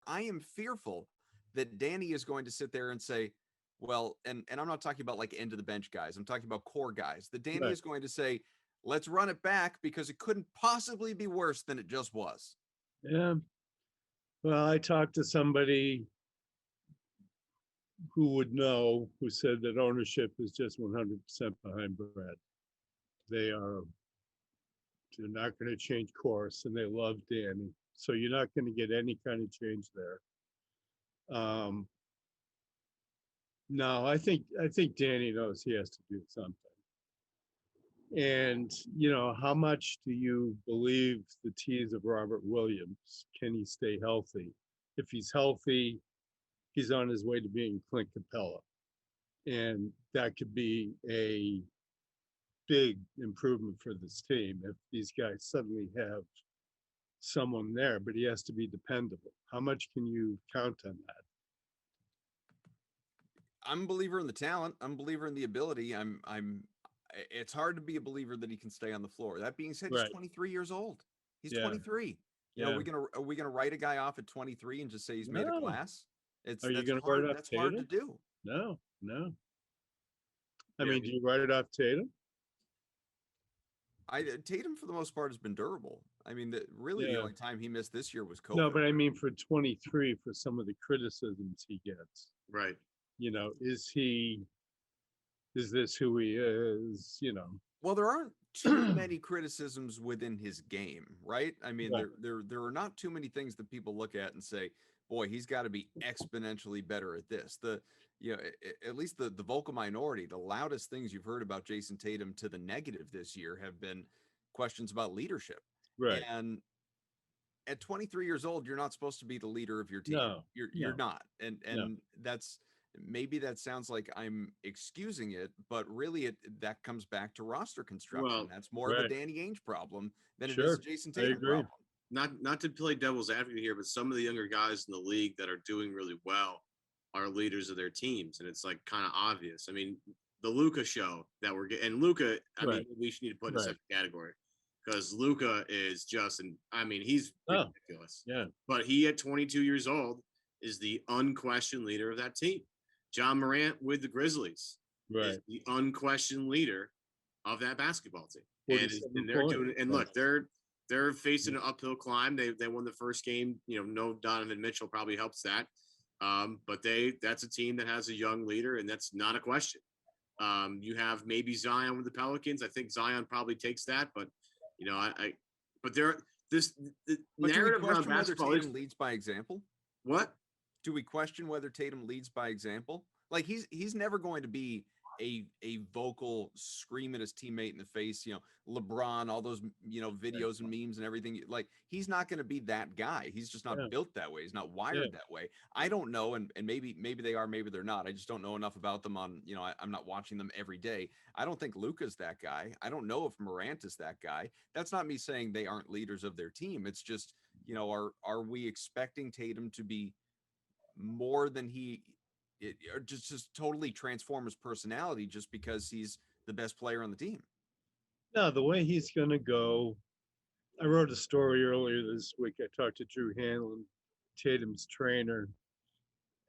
I am fearful that Danny is going to sit there and say, well, and I'm not talking about like end of the bench guys. I'm talking about core guys. That Danny Right. is going to say, let's run it back because it couldn't possibly be worse than it just was. Yeah. Well, I talked to somebody who would know who said that ownership is just 100% behind Brad. They are they're not going to change course, and they love Danny. So you're not going to get any kind of change there. Um, no, I think Danny knows he has to do something. And how much do you believe the tease of Robert Williams? Can he stay healthy? If he's healthy, he's on his way to being Clint Capella, and that could be a big improvement for this team if these guys suddenly have someone there, but he has to be dependable. How much can you count on that? I'm a believer in the talent. I'm a believer in the ability. It's hard to be a believer that he can stay on the floor. That being said, he's Right. 23 years old. He's Yeah. 23. Yeah. Are we gonna write a guy off at 23 and just say he's made a No. class? It's Are you that's going to write hard. off That's hard to Tatum? do. No. No. I Yeah, mean, do you write it off Tatum? I Tatum for the most part has been durable. I mean, really the Yeah. only time he missed this year was No, COVID. but I mean for 23, for some of the criticisms he gets, right. is this who he is? Well, there aren't too many criticisms within his game, right? I mean, Right. there are not too many things that people look at and say, "Boy, he's got to be exponentially better at this." At least the vocal minority, the loudest things you've heard about Jayson Tatum to the negative this year have been questions about leadership. Right. And at 23 years old, you're not supposed to be the leader of your team. No. You're No. not. And No. that's maybe that sounds like I'm excusing it, but really that comes back to roster construction. Well, That's more of a Right. Danny Ainge problem than it is a Sure. Jason I Tatum agree. problem. not to play devil's advocate here, but some of the younger guys in the league that are doing really well are leaders of their teams, and it's like kind of obvious. I mean, the Luka show that we're getting, and Luka, I mean, Right. we should need to put in a Right. separate category because Luka is just, and I mean, he's Oh, ridiculous. yeah. But he, at 22 years old, is the unquestioned leader of that team. John Morant with the Grizzlies is Right. the unquestioned leader of that basketball team, and 47 they're doing. points. And Right. look, they're facing an uphill climb. They won the first game. No Donovan Mitchell probably helps that. But that's a team that has a young leader, and that's not a question. You have maybe Zion with the Pelicans. I think Zion probably takes that, but but the But do we narrative around question whether basketball Tatum is leads by example? what? Do we question whether Tatum leads by example? Like he's never going to be a vocal scream at his teammate in the face, LeBron, all those videos and memes and everything. Like he's not going to be that guy. He's just not Yeah. built that way. He's not Yeah. wired that way. I don't know, and maybe they are, maybe they're not. I just don't know enough about them on, I'm not watching them every day. I don't think Luka's that guy. I don't know if Morant is that guy. That's not me saying they aren't leaders of their team. It's just, are we expecting Tatum to be more than or just totally transform his personality just because he's the best player on the team? No, the way he's going to go. I wrote a story earlier this week. I talked to Drew Hanlon, Tatum's trainer,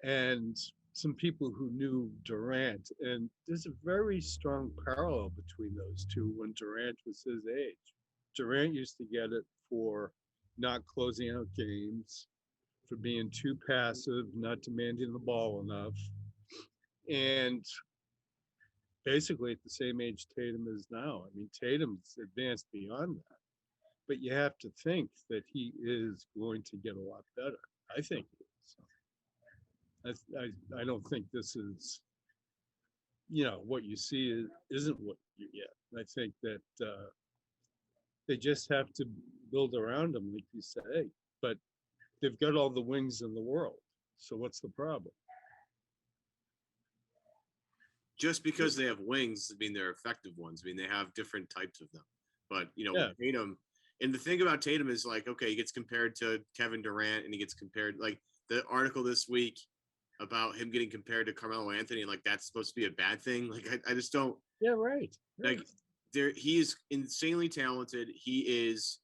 and some people who knew Durant. And there's a very strong parallel between those two when Durant was his age. Durant used to get it for not closing out games, for being too passive, not demanding the ball enough. And basically at the same age Tatum is now. I mean, Tatum's advanced beyond that. But you have to think that he is going to get a lot better. I think he is. I don't think this is, what you see isn't what you get. I think that they just have to build around him, like you say. But they've got all the wings in the world. So what's the problem? Just because they have wings, I mean they're effective ones. I mean they have different types of them. But Yeah. with Tatum, and the thing about Tatum is like, okay, he gets compared to Kevin Durant, and he gets compared like the article this week about him getting compared to Carmelo Anthony, like that's supposed to be a bad thing. Like I just don't Yeah, right. like. He is insanely talented. He is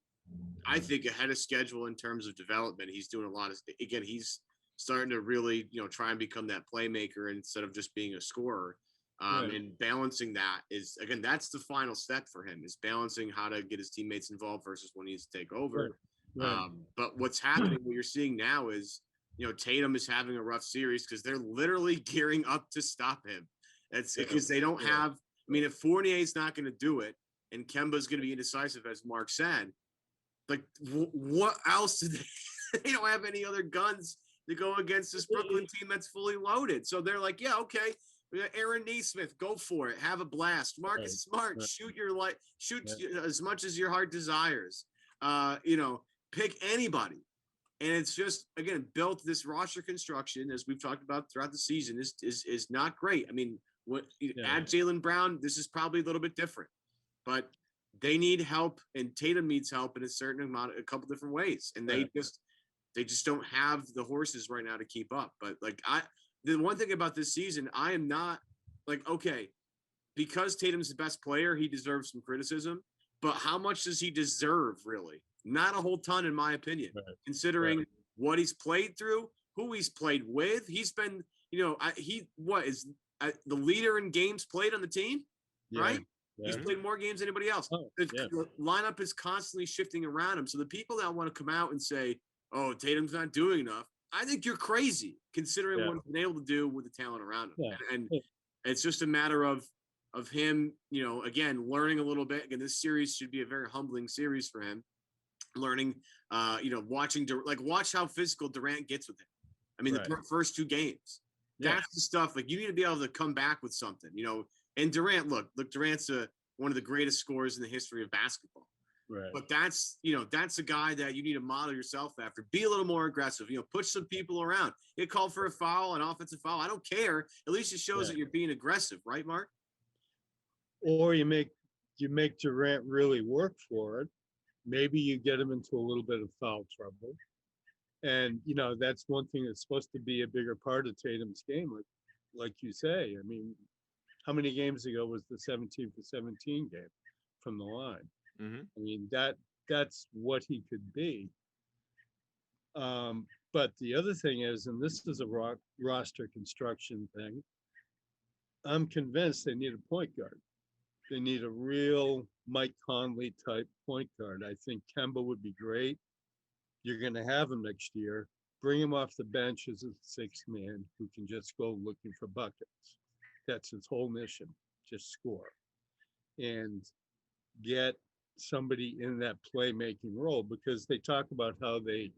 I think, ahead of schedule in terms of development. He's doing a lot of, again, he's starting to really, try and become that playmaker instead of just being a scorer. Right. And balancing that is, again, that's the final step for him, is balancing how to get his teammates involved versus when he needs to take over. Right. But what's happening, what you're seeing now is, Tatum is having a rough series because they're literally gearing up to stop him. That's because they don't have, I mean, if Fournier's not going to do it and Kemba's going to be indecisive, as Mark said, like what else do they, they don't have any other guns to go against this Brooklyn team that's fully loaded. So they're like, yeah, okay. Aaron Nesmith, go for it. Have a blast. Marcus Smart, shoot as much as your heart desires. Pick anybody. And it's just, again, built this roster construction, as we've talked about throughout the season, is not great. I mean, add Jaylen Brown, this is probably a little bit different. But they need help, and Tatum needs help in a couple different ways. And they just don't have the horses right now to keep up. But the one thing about this season, I am not okay, because Tatum's the best player, he deserves some criticism, but how much does he deserve, really? Not a whole ton, in my opinion, considering what he's played through, who he's played with. He's been, the leader in games played on the team, right? Yeah. He's played more games than anybody else. The lineup is constantly shifting around him. So the people that want to come out and say, oh, Tatum's not doing enough, I think you're crazy, considering what he's been able to do with the talent around him. Yeah. And it's just a matter of him, again, learning a little bit. Again, this series should be a very humbling series for him. Learning, watch how physical Durant gets with him. I mean, the first two games, that's the stuff. You need to be able to come back with something, And Durant, look, Durant's one of the greatest scorers in the history of basketball. Right. But that's a guy that you need to model yourself after. Be a little more aggressive. Push some people around. Get called for a foul, an offensive foul. I don't care. At least it shows that you're being aggressive, right, Mark? Or you make Durant really work for it. Maybe you get him into a little bit of foul trouble. And, that's one thing that's supposed to be a bigger part of Tatum's game, like you say. I mean, how many games ago was the 17-17 game from the line? Mm-hmm. I mean, that's what he could be. But the other thing is, and this is a roster construction thing, I'm convinced they need a point guard. They need a real Mike Conley type point guard. I think Kemba would be great. You're going to have him next year. Bring him off the bench as a sixth man who can just go looking for buckets. That's his whole mission, just score. And get somebody in that playmaking role, because they talk about how they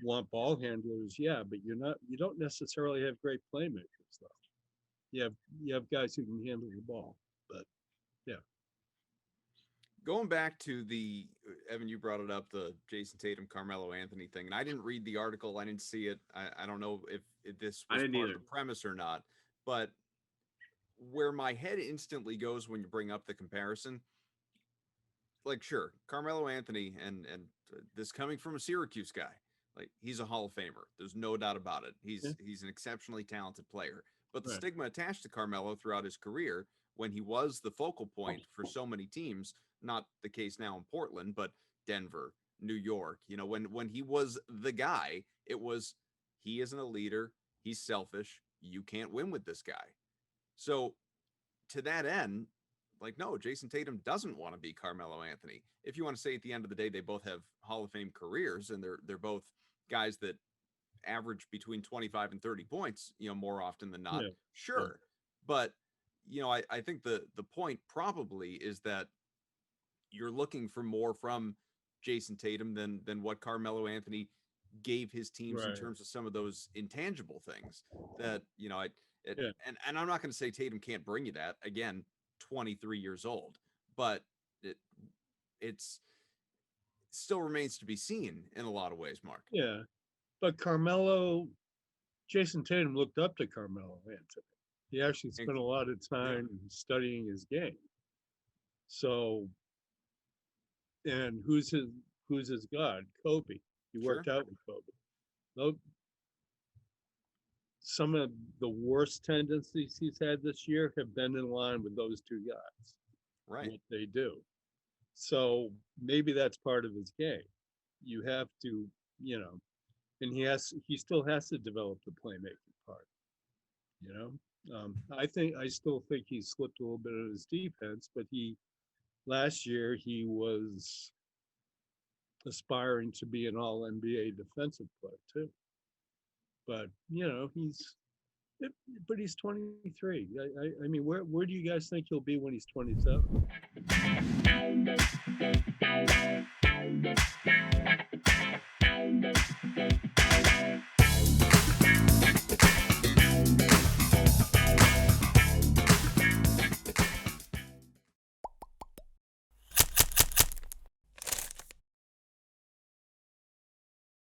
want ball handlers. Yeah, but you don't necessarily have great playmakers though. You have guys who can handle the ball. But yeah. Going back to Evan, you brought it up, the Jayson Tatum, Carmelo Anthony thing, and I didn't read the article. I didn't see it. I don't know if this was part of the premise or not, but where my head instantly goes when you bring up the comparison, sure, Carmelo Anthony and this coming from a Syracuse guy, he's a Hall of Famer. There's no doubt about it. He's an exceptionally talented player, but the stigma attached to Carmelo throughout his career, when he was the focal point for so many teams, not the case now in Portland, but Denver, New York, when he was the guy, it was, he isn't a leader. He's selfish. You can't win with this guy. So to that end, no, Jayson Tatum doesn't want to be Carmelo Anthony. If you want to say at the end of the day, they both have Hall of Fame careers, and they're both guys that average between 25 and 30 points, more often than not. Yeah. Sure. But, I think the point probably is that you're looking for more from Jayson Tatum than what Carmelo Anthony gave his teams in terms of some of those intangible things that, and I'm not going to say Tatum can't bring you that. Again, 23 years old, but it's still remains to be seen in a lot of ways, Mark. Yeah. But Jayson Tatum looked up to Carmelo Anthony. He actually spent a lot of time studying his game. So, and who's his god? Kobe. He worked out with Kobe. Some of the worst tendencies he's had this year have been in line with those two guys. Right. What they do. So maybe that's part of his game. You have to, you know, and he still has to develop the playmaking part, you know. I still think he slipped a little bit of his defense, but last year he was aspiring to be an all NBA defensive player too. But you know, but he's 23. I mean, where do you guys think he'll be when he's 27?